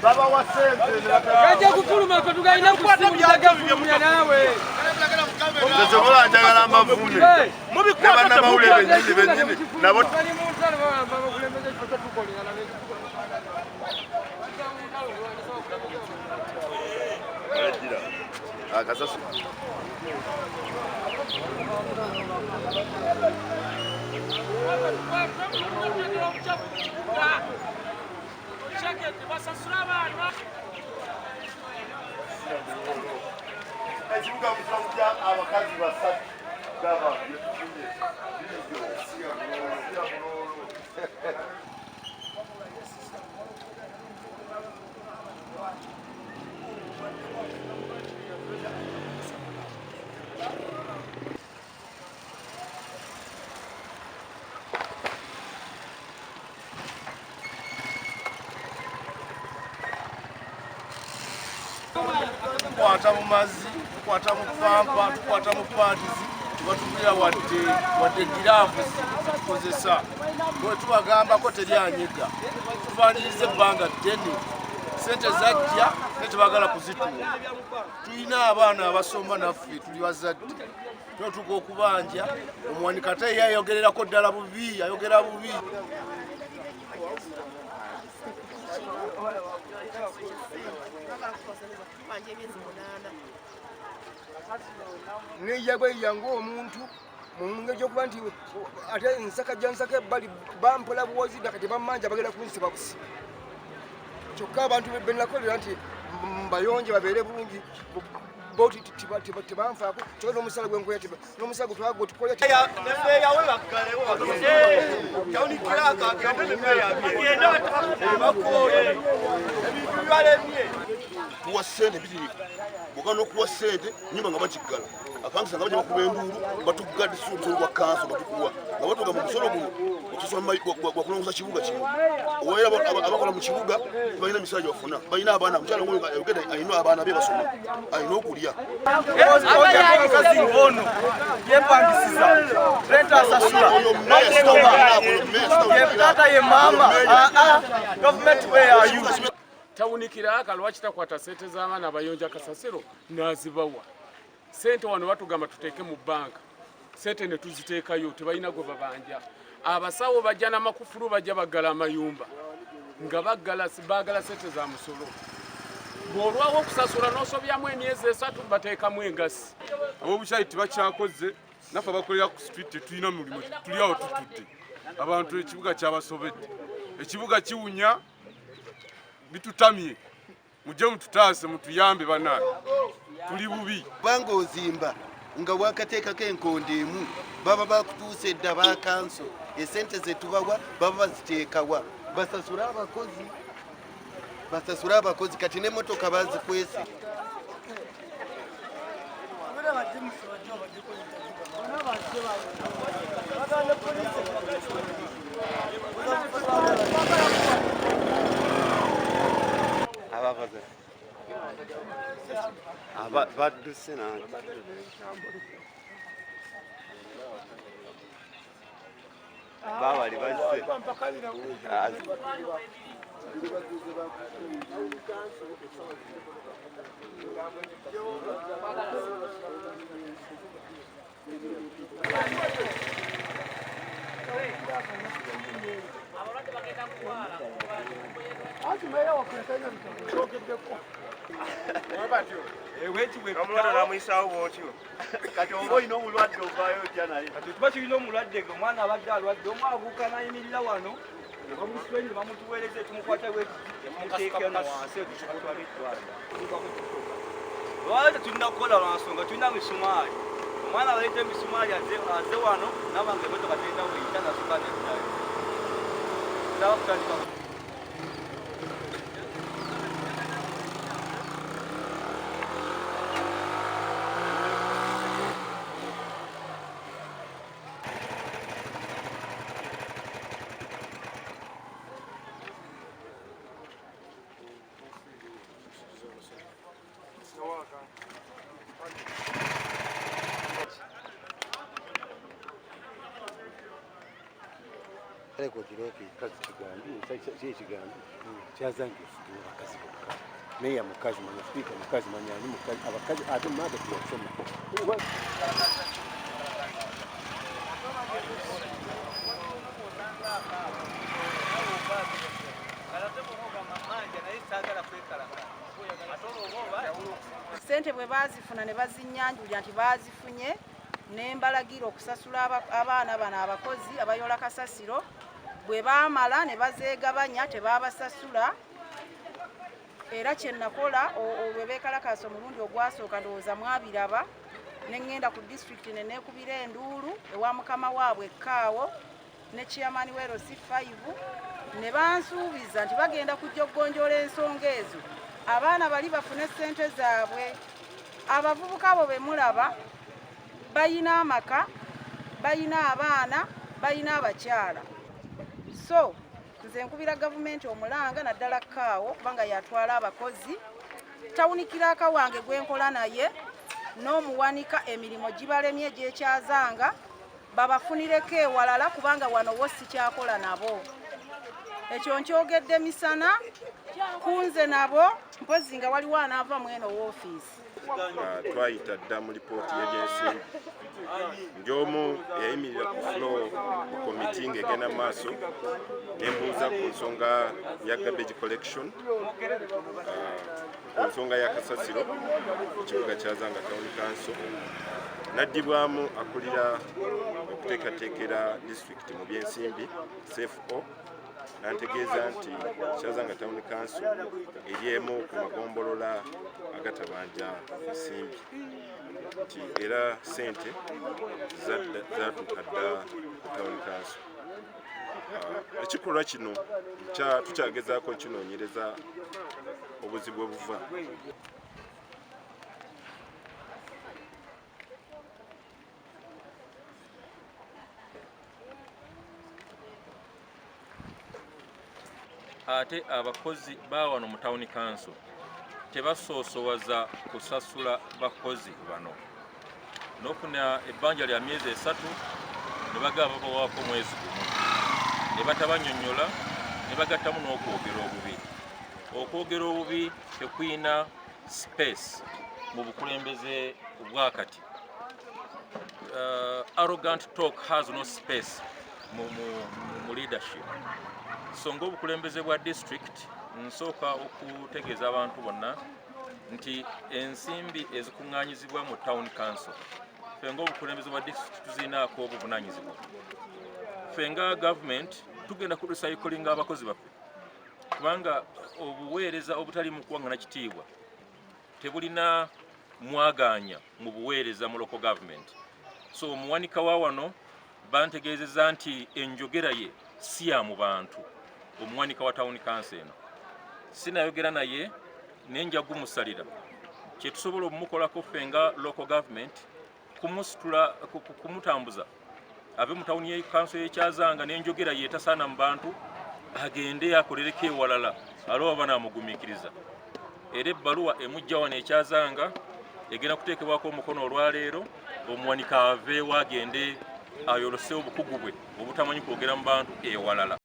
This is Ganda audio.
baba wa sente kaja kukuluma ko tugaina kusimuza gavumya nawe ndozobola njagala amavune mubikwata namawulire benyini nabo akasasu ekibuga musamutya abakazi basatu gaba tukwata mu mazzi, tukwata mu pampa, tukwata mu pantizi, tubatugulira wadde giraavu zitukozesa. Bwe tubagambako teryanyiga. Tubaniriza ebbanga ddene. Sente zajja ne tebagala kuzituwa. Tulina abaana abasoma naffe tuli bazadde. Tutuuka okubanja, omuwanika ate ye ayogererako ddala bubi, ayogera bubi. Nijagwe yangu omuntu munge gyokuba nti ate nsaka jansaka ebbali bampola buwozi nakati bammanja bagenda kunsiba busi kyokka abantu benakolera nti mbayonje babeere bulungi boti tibanfaako kyokka n'omusala gwenkoya n'omusala gutwago tukola kuwa sente bitirivu bukana okuwa sente nyumba nga bakiggala akangisa nga bajja bakuba enduulu batugadde omusolo gwa kanso batukuwa nga batuga mu musolo guno gwakulongosa kibuga kino owaera abakola mu kibuga balina emisaala gye bafuna balina abaana mukyala ngoyo nga yogedde alina abaana be basoma alina okulya omukazi ono yepangisiza renta asasula yetaata ye maama gavumenti where are you tawunikira akalwaki takwata sente z'abaana abayonja kasasiro n'azibawa. Sente wano batugamba tuteeke mu banka, sente ne tuziteekayo tebalina gwe babanja. Abasawo bajja n'amakufulu bajja baggala amayumba nga baagala sente za musolo. Bw'olwawo okusasula n'osobyamu emyezi 3 bateekamu engasi. Ab'obukyayi tebakyakoze naffe abakolera ku street tetulina mulimu tuli awo tutudde. Abantu ekibuga kyabasobedde. Ekibuga kiwunya bitutamye mujje mututaase mutuyambe banaye tuli bubi banga ozimba nga wakateekako enkondo emu baba bakutuusa edda ba kanso esente zetubawa baba baziteekawa basasule abakozi kati n'emmotoka bazikwese badduse nange babali bazze omwana namwisawo bwotyo kati oba olina omulwadde ovaayo otya naye kati tuba tulina omulwadde ge omwana abadde alwadde omu abuuka nayimirira wano bamuswenyi bamutuweereza tumukwata tumuteekana wansi etukutwala eddwaliro lwali tetulina kukola lwansonga tulina misumaali omwana baleeta emisumaali aze wano nabange emotoka tenda weyita nasuka neddayo taba kutandika Ariko kiroki kazi kigambi, cyo kigambi. Cyazangiye futura akazi. meya mukazi manya speaker mukazi manya ani mukazi abakazi ate mada tuyasoma sente bwe bazifuna ne bazinyanjulira nti bazifunye n'embalagira okusasula abaana bano abakozi abayola kasasiro bwe baamala ne bazeegabanya tebabasasula. Era kye nakola olwe beekalakaasa omulundi ogwasooka ndowooza mwabiraba ne ŋŋenda ku disitulikiti ne neekubira enduulu ewa mukama waabwe Kaawo ne chairman we LC5 ne bansuubiza nti bagenda kujjoggonjoola ensonga ezo abaana bali bafune ssente zaabwe. Abavubuka abo be mulaba bayina amaka, bayina abaana, bayina abakyala. So nze nkubira gavumenti omulanga naddala Kaawo kubanga yatwala abakozi tawunikira akawange gwenkola naye n'omuwanika emirimu gibalemye egyekyazanga babafunireko ewalala kubanga wano wo sikyakola nabo. Ekyo nkyogedde misana kunze nabo mpozi nga waliwo anaava mweno woofiisi. Twayita dda mu lipooti y'ebyensimbi ng'omu eyayimirira ku floor mu komiti ng'egenda maaso nembuuza ku nsonga ya garbage collection ku nsonga ya kasasiro ku kibuga kya Zanga Town Council. Naddibwamu akulira okuteekateekera disitulikiti mu byensimbi CFO nantegeeza nti Zanga Town Council eri emu ku magombolola agatabanja ensimbi nti era ssente zaatuuka dda ku Town Council. Ekikolwa kino tukyagezaako kinoonyereza obuzibu obuva ate abakozi ba wano mu Town Council tebasoosowaza kusasula bakozi bano n'okufuna ebbanja lya myezi 3 ne bagaba babawaako mwezi gumu ne batabanyonnyola ne bagattamu n'okwogera obubi. Okwogera obubi tekulina space mu bukulembeze bwakati. Arrogant talk has no space mu leadership. So ng'obukulembeze bwa district nsooka okutegeeza abantu bonna nti ensimbi ezikuŋŋaanyizibwa mu Town Council ffe ng'obukulembeze bwa district tuzinaako obuvunaanyizibwa. Ffe nga gavumenti tugenda ku recycling abakozi baffe kubanga obuweereza obutali mu kuwaŋŋana kitiibwa tebulina mwagaanya mu buweereza mu local government. So omuwanika wa wano bantegeezezza nti enjogera ye si ya mu bantu. Omuwanika wa Town Council eno sinayogera naye nenja gumusalira kyetusobola obumukolako ffe nga local government kumusitula kumutambuza ave mu Town Council y'ekyazanga n'enjogera ye tasaana mu bantu agende akolereko ewalala alaba banaamugumiikiriza. Era ebbaluwa emujja wano ekyazanga egenda kuteekebwako omukono olwaleero omuwanika aveewo agende ayolose obukugu bwe obutamanyi kwogera mu bantu ewalala.